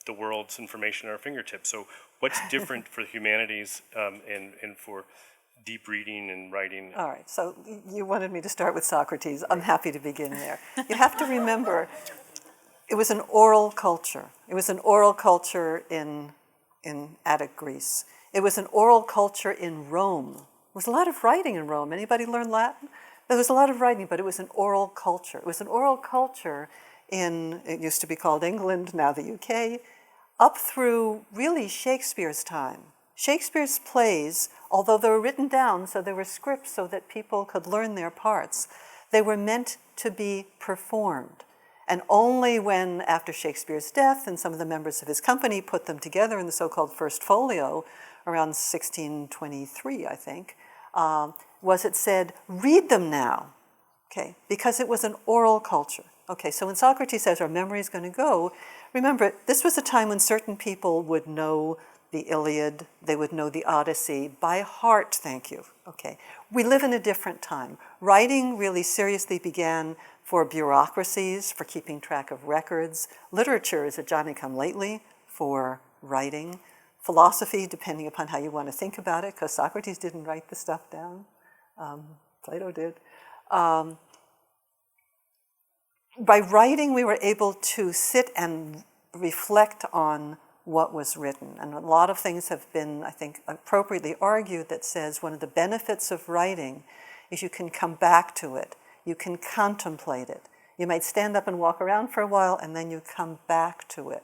the world's information at our fingertips. So what's different for the humanities and for deep reading and writing? All right, so you wanted me to start with Socrates. I'm happy to begin there. You have to remember, it was an oral culture. It was an oral culture in Attic Greece. It was an oral culture in Rome. There was a lot of writing in Rome. Anybody learn Latin? There was a lot of writing, but it was an oral culture. It was an oral culture in, it used to be called England, now the UK, up through really Shakespeare's time. Shakespeare's plays, although they were written down, so there were scripts so that people could learn their parts, they were meant to be performed. And only when, after Shakespeare's death, and some of the members of his company put them together in the so-called First Folio, around 1623, I think, was it said, read them now, okay, because it was an oral culture. Okay, so when Socrates says our memory is going to go, remember, this was a time when certain people would know the Iliad, they would know the Odyssey by heart, thank you. Okay, we live in a different time. Writing really seriously began for bureaucracies, for keeping track of records. Literature is a Johnny-come-lately for writing. Philosophy, depending upon how you want to think about it, because Socrates didn't write the stuff down. Plato did. By writing, we were able to sit and reflect on what was written. And a lot of things have been, I think, appropriately argued that says one of the benefits of writing is you can come back to it. You can contemplate it. You might stand up and walk around for a while, and then you come back to it.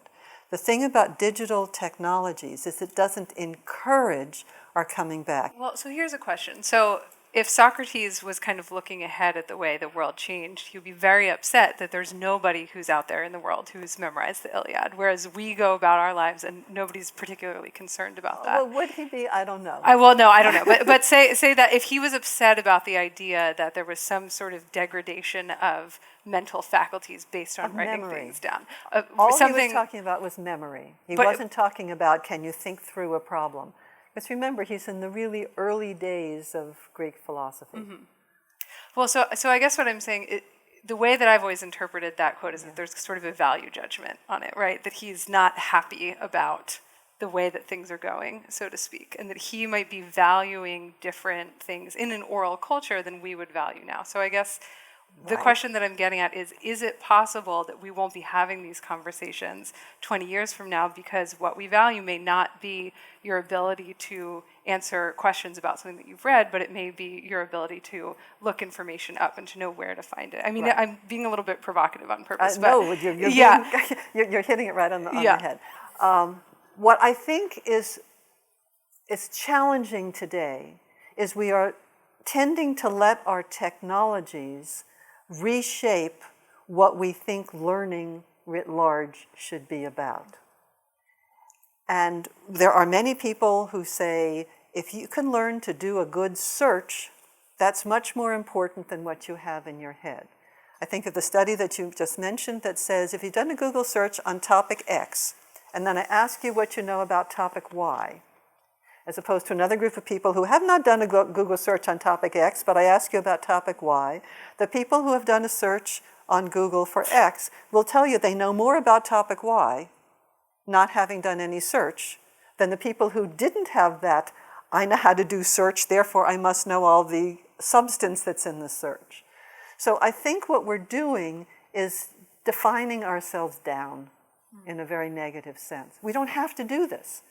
The thing about digital technologies is it doesn't encourage our coming back. Well, so here's a question. So if Socrates was kind of looking ahead at the way the world changed, he would be very upset that there's nobody who's out there in the world who's memorized the Iliad, whereas we go about our lives and nobody's particularly concerned about that. Well, would he be? I don't know. I don't know. But say that if he was upset about the idea that there was some sort of degradation of mental faculties based on writing memory. things down. All he was talking about was memory. He wasn't talking about, can you think through a problem? Because remember, he's in the really early days of Greek philosophy. Mm-hmm. Well, so I guess what I'm saying, the way that I've always interpreted that quote is that there's sort of a value judgment on it, right? That he's not happy about the way that things are going, so to speak, and that he might be valuing different things in an oral culture than we would value now. So I guess the question that I'm getting at is it possible that we won't be having these conversations 20 years from now because what we value may not be your ability to answer questions about something that you've read, but it may be your ability to look information up and to know where to find it? I mean, I'm being a little bit provocative on purpose. No, you're hitting it right on the head. What I think is challenging today is we are tending to let our technologies reshape what we think learning writ large should be about. And there are many people who say, if you can learn to do a good search, that's much more important than what you have in your head. I think of the study that you just mentioned that says, if you've done a Google search on topic X, and then I ask you what you know about topic Y, as opposed to another group of people who have not done a Google search on topic X, but I ask you about topic Y, the people who have done a search on Google for X will tell you they know more about topic Y, not having done any search, than the people who didn't have that, I know how to do search, therefore I must know all the substance that's in the search. So I think what we're doing is defining ourselves down in a very negative sense. We don't have to do this.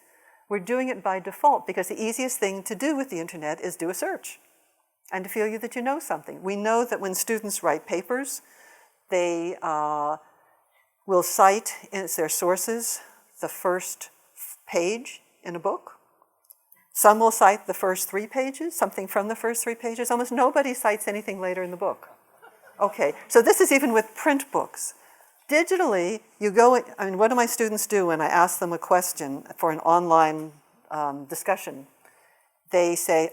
We're doing it by default because the easiest thing to do with the internet is do a search and to feel that you know something. We know that when students write papers, they will cite as their sources the first page in a book. Some will cite the first 3 pages, something from the first 3 pages. Almost nobody cites anything later in the book. Okay, so this is even with print books. Digitally, what do my students do when I ask them a question for an online discussion? They say,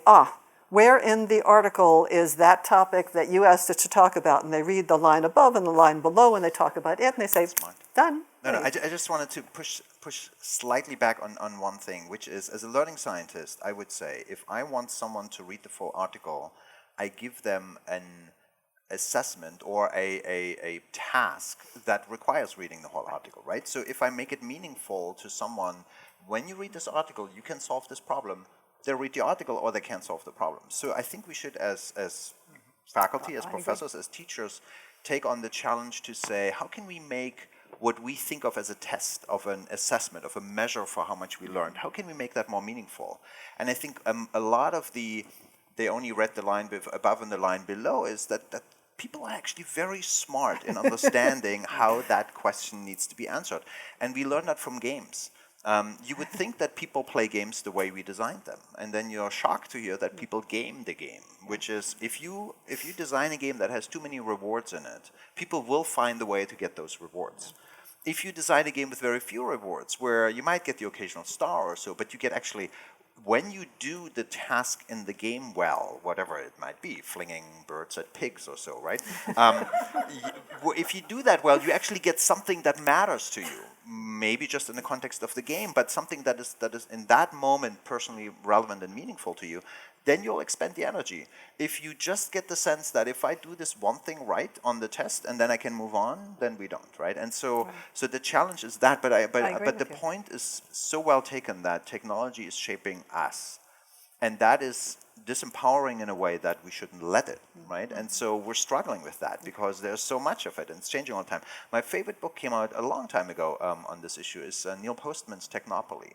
where in the article is that topic that you asked us to talk about? And they read the line above and the line below, and they talk about it, and they say, done. No, I just wanted to push slightly back on one thing, which is, as a learning scientist, I would say, if I want someone to read the full article, I give them an assessment or a task that requires reading the whole article, right? So if I make it meaningful to someone, when you read this article, you can solve this problem. They'll read the article or they can't solve the problem. So I think we should, as faculty, as professors, as teachers, take on the challenge to say, how can we make what we think of as a test, of an assessment, of a measure for how much we learned, how can we make that more meaningful? And I think a lot of they only read the line above and the line below is that people are actually very smart in understanding how that question needs to be answered. And we learn that from games. You would think that people play games the way we designed them, and then you're shocked to hear that people game the game, which is if you design a game that has too many rewards in it, people will find a way to get those rewards. If you design a game with very few rewards, where you might get the occasional star or so, but you get actually, when you do the task in the game well, whatever it might be, flinging birds at pigs or so, right? If you do that well, you actually get something that matters to you. Maybe just in the context of the game, but something that is in that moment personally relevant and meaningful to you, then you'll expend the energy. If you just get the sense that if I do this one thing right on the test and then I can move on, then we don't, right? And so the challenge is that, but the point is so well taken that technology is shaping us. And that is disempowering in a way that we shouldn't let it, right? And so we're struggling with that because there's so much of it and it's changing all the time. My favorite book came out a long time ago on this issue is Neil Postman's Technopoly.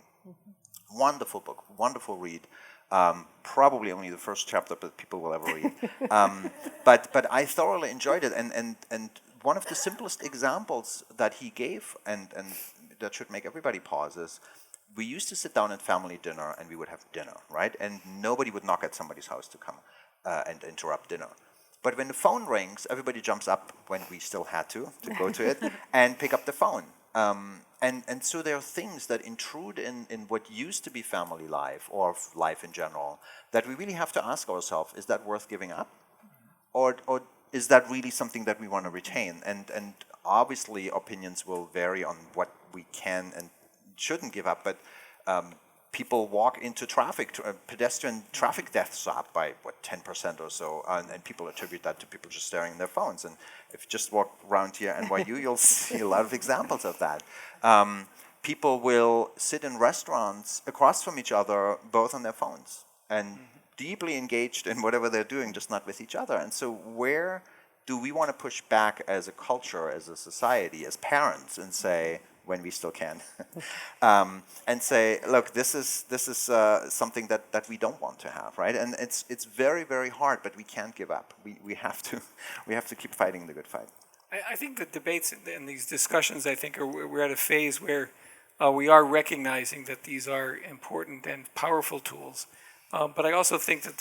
Wonderful book, wonderful read. Probably only the first chapter that people will ever read. But I thoroughly enjoyed it. And one of the simplest examples that he gave, and that should make everybody pause, is we used to sit down at family dinner and we would have dinner, right? And nobody would knock at somebody's house to come and interrupt dinner. But when the phone rings, everybody jumps up, when we still had to go to it, and pick up the phone. And so there are things that intrude in what used to be family life or life in general that we really have to ask ourselves, is that worth giving up? Or is that really something that we want to retain? And obviously opinions will vary on what we can and shouldn't give up, but people walk into traffic, pedestrian traffic deaths are up by, 10% or so, and people attribute that to people just staring at their phones. And if you just walk around here NYU, you'll see a lot of examples of that. People will sit in restaurants across from each other, both on their phones, and deeply engaged in whatever they're doing, just not with each other. And so where do we want to push back as a culture, as a society, as parents, and say, when we still can, and say, look, this is something that we don't want to have, right? And it's very, very hard, but we can't give up. We have to keep fighting the good fight. I think the debates and these discussions, I think, we're at a phase where we are recognizing that these are important and powerful tools. But I also think that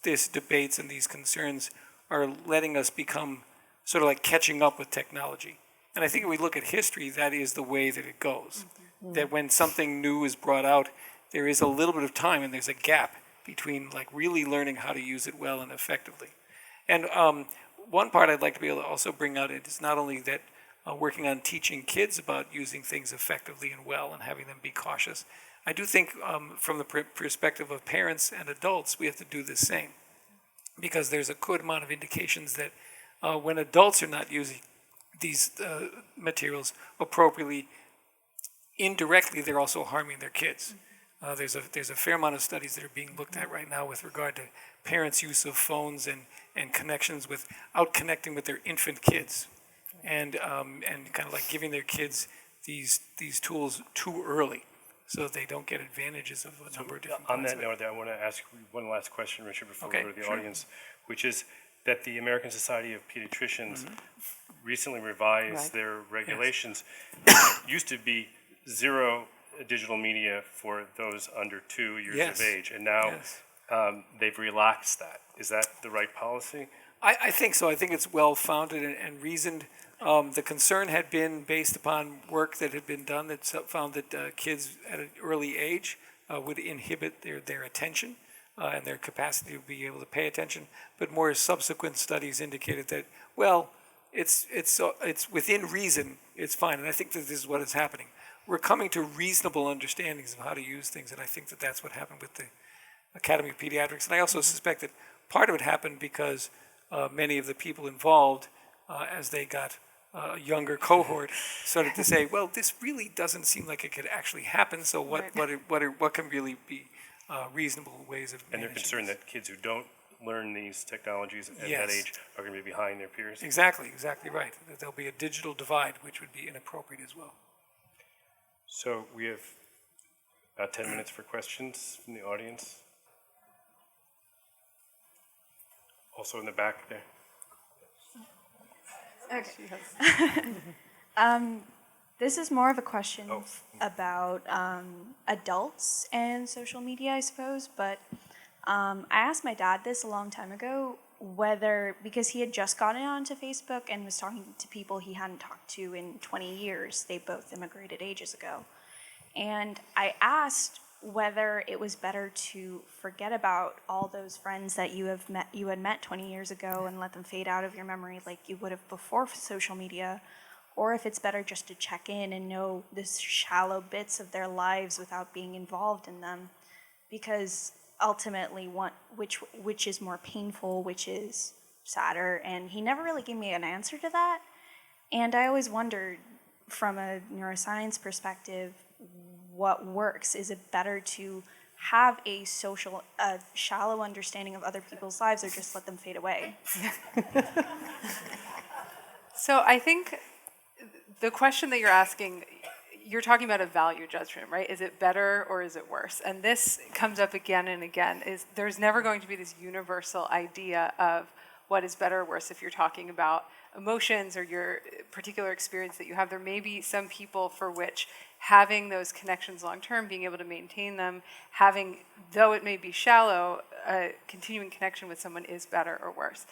these debates and these concerns are letting us become sort of like catching up with technology. And I think if we look at history, that is the way that it goes. That when something new is brought out, there is a little bit of time and there's a gap between like really learning how to use it well and effectively. And one part I'd like to be able to also bring out is not only that working on teaching kids about using things effectively and well and having them be cautious. I do think from the perspective of parents and adults, we have to do the same. Because there's a good amount of indications that when adults are not using these materials appropriately, indirectly they're also harming their kids. There's a fair amount of studies that are being looked at right now with regard to parents' use of phones and connections without connecting with their infant kids, and kind of like giving their kids these tools too early, so that they don't get advantages of a number of different. On that note, I want to ask you one last question, Richard, before we go to the audience, which is that the American Society of Pediatricians recently revised their regulations. Used to be 0 digital media for those under 2 years of age, and now they've relaxed that. Is that the right policy? I think so. I think it's well-founded and reasoned. The concern had been based upon work that had been done that found that kids at an early age would inhibit their attention. and their capacity to be able to pay attention. But more subsequent studies indicated that, well, it's within reason, it's fine. And I think that this is what is happening. We're coming to reasonable understandings of how to use things, and I think that that's what happened with the Academy of Pediatrics. And I also suspect that part of it happened because many of the people involved, as they got a younger cohort, started to say, well, this really doesn't seem like it could actually happen, so what can really be reasonable ways of And they're managing concerned this? that kids who don't learn these technologies at that Yes. age are going to be behind their peers. Exactly right. That there'll be a digital divide, which would be inappropriate as well. So we have about 10 minutes for questions from the audience. Also in the back there. This is more of a question Oh. about adults and social media, I suppose. But I asked my dad this a long time ago, whether, because he had just gotten onto Facebook and was talking to people he hadn't talked to in 20 years. They both immigrated ages ago. And I asked whether it was better to forget about all those friends that you had met 20 years ago and let them fade out of your memory like you would have before social media, or if it's better just to check in and know the shallow bits of their lives without being involved in them, because ultimately which is more painful, which is sadder, and he never really gave me an answer to that. And I always wondered, from a neuroscience perspective, what works? Is it better to have a shallow understanding of other people's lives, or just let them fade away? So I think the question that you're asking, you're talking about a value judgment, right? Is it better or is it worse? And this comes up again and again, is there's never going to be this universal idea of what is better or worse if you're talking about emotions or your particular experience that you have. There may be some people for which having those connections long term, being able to maintain them, having, though it may be shallow, a continuing connection with someone is better or worse.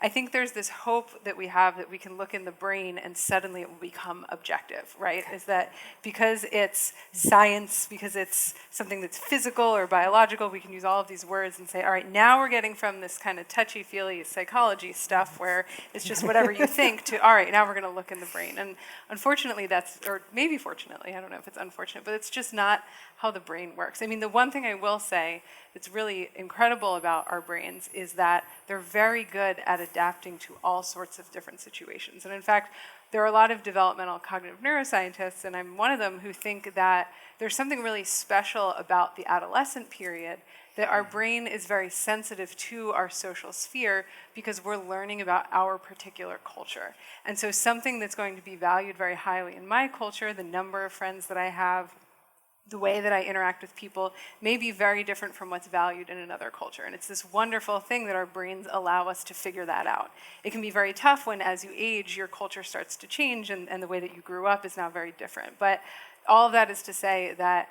I think there's this hope that we have that we can look in the brain and suddenly it will become objective, right? Is that because it's science, because it's something that's physical or biological, we can use all of these words and say, all right, now we're getting from this kind of touchy-feely psychology stuff where it's just whatever you think to, all right, now we're going to look in the brain. And unfortunately or maybe fortunately, I don't know if it's unfortunate, but it's just not how the brain works. I mean, the one thing I will say that's really incredible about our brains is that they're very good at adapting to all sorts of different situations. And in fact, there are a lot of developmental cognitive neuroscientists, and I'm one of them, who think that there's something really special about the adolescent period, that our brain is very sensitive to our social sphere because we're learning about our particular culture. And so something that's going to be valued very highly in my culture, the number of friends that I have, the way that I interact with people may be very different from what's valued in another culture. And it's this wonderful thing that our brains allow us to figure that out. It can be very tough when, as you age, your culture starts to change and the way that you grew up is now very different. But all of that is to say that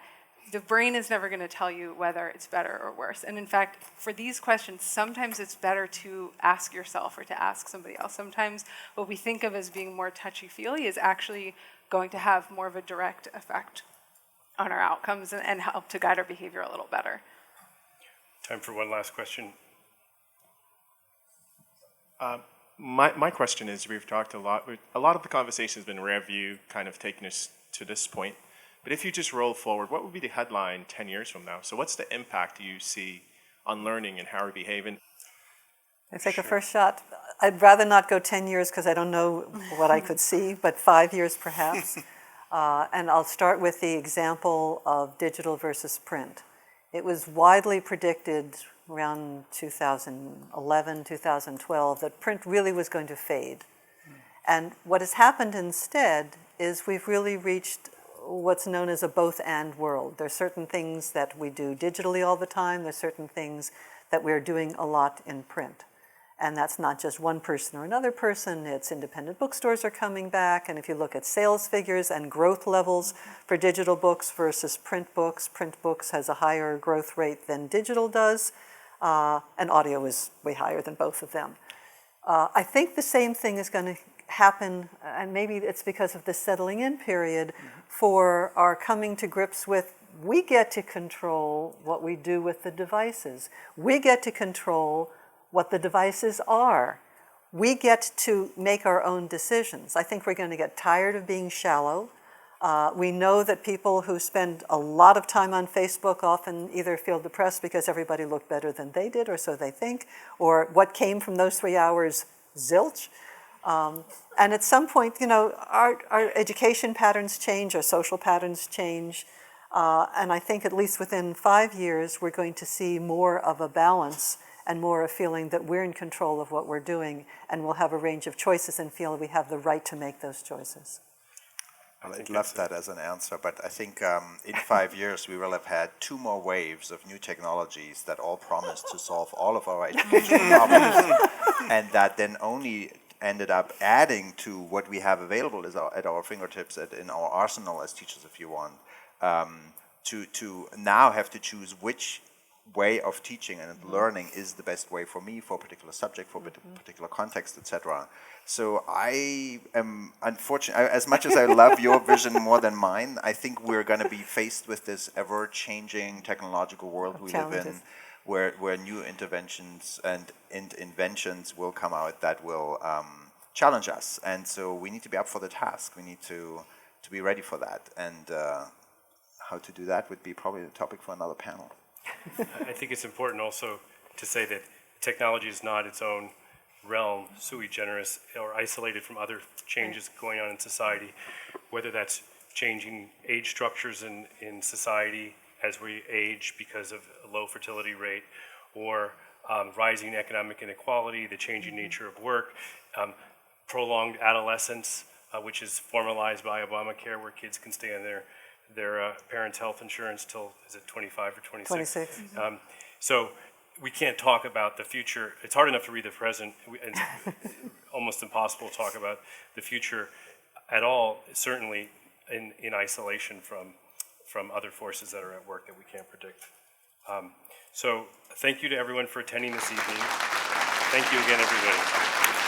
the brain is never going to tell you whether it's better or worse. And in fact, for these questions, sometimes it's better to ask yourself or to ask somebody else. Sometimes what we think of as being more touchy-feely is actually going to have more of a direct effect on our outcomes and help to guide our behavior a little better. Time for one last question. My question is, we've talked a lot of the conversation has been rear view, kind of taking us to this point. But if you just roll forward, what would be the headline 10 years from now? So what's the impact you see on learning and how we're behaving? I take a first shot. I'd rather not go 10 years because I don't know what I could see, but 5 years perhaps. And I'll start with the example of digital versus print. It was widely predicted around 2011, 2012 that print really was going to fade. And what has happened instead is we've really reached what's known as a both-and world. There's certain things that we do digitally all the time. There's certain things that we're doing a lot in print. And that's not just one person or another person, it's independent bookstores are coming back, and if you look at sales figures and growth levels for digital books versus print books has a higher growth rate than digital does, and audio is way higher than both of them. I think the same thing is going to happen, and maybe it's because of the settling in period, for our coming to grips with we get to control what we do with the devices. We get to control what the devices are. We get to make our own decisions. I think we're going to get tired of being shallow. We know that people who spend a lot of time on Facebook often either feel depressed because everybody looked better than they did, or so they think, or what came from those 3 hours, zilch. And at some point, our education patterns change, our social patterns change, and I think at least within 5 years, we're going to see more of a balance and more a feeling that we're in control of what we're doing, and we'll have a range of choices and feel we have the right to make those choices. I'd love that as an answer, but I think in 5 years we will have had 2 more waves of new technologies that all promise to solve all of our education problems, and that then only ended up adding to what we have available at our fingertips, in our arsenal as teachers, if you want, to now have to choose which way of teaching and learning is the best way for me, for a particular subject, for a particular context, etc. So I am unfortunate, as much as I love your vision more than mine, I think we're going to be faced with this ever-changing technological world we live in, where new interventions and inventions will come out that will challenge us. And so we need to be up for the task. We need to be ready for that. And how to do that would be probably the topic for another panel. I think it's important also to say that technology is not its own realm, sui generis, or isolated from other changes going on in society, whether that's changing age structures in society as we age because of a low fertility rate, or rising economic inequality, the changing nature of work, prolonged adolescence, which is formalized by Obamacare, where kids can stay on their parents' health insurance till, is it 25 or 26? 26. So we can't talk about the future. It's hard enough to read the present. It's almost impossible to talk about the future at all, certainly in isolation from other forces that are at work that we can't predict. So thank you to everyone for attending this evening. Thank you again, everybody.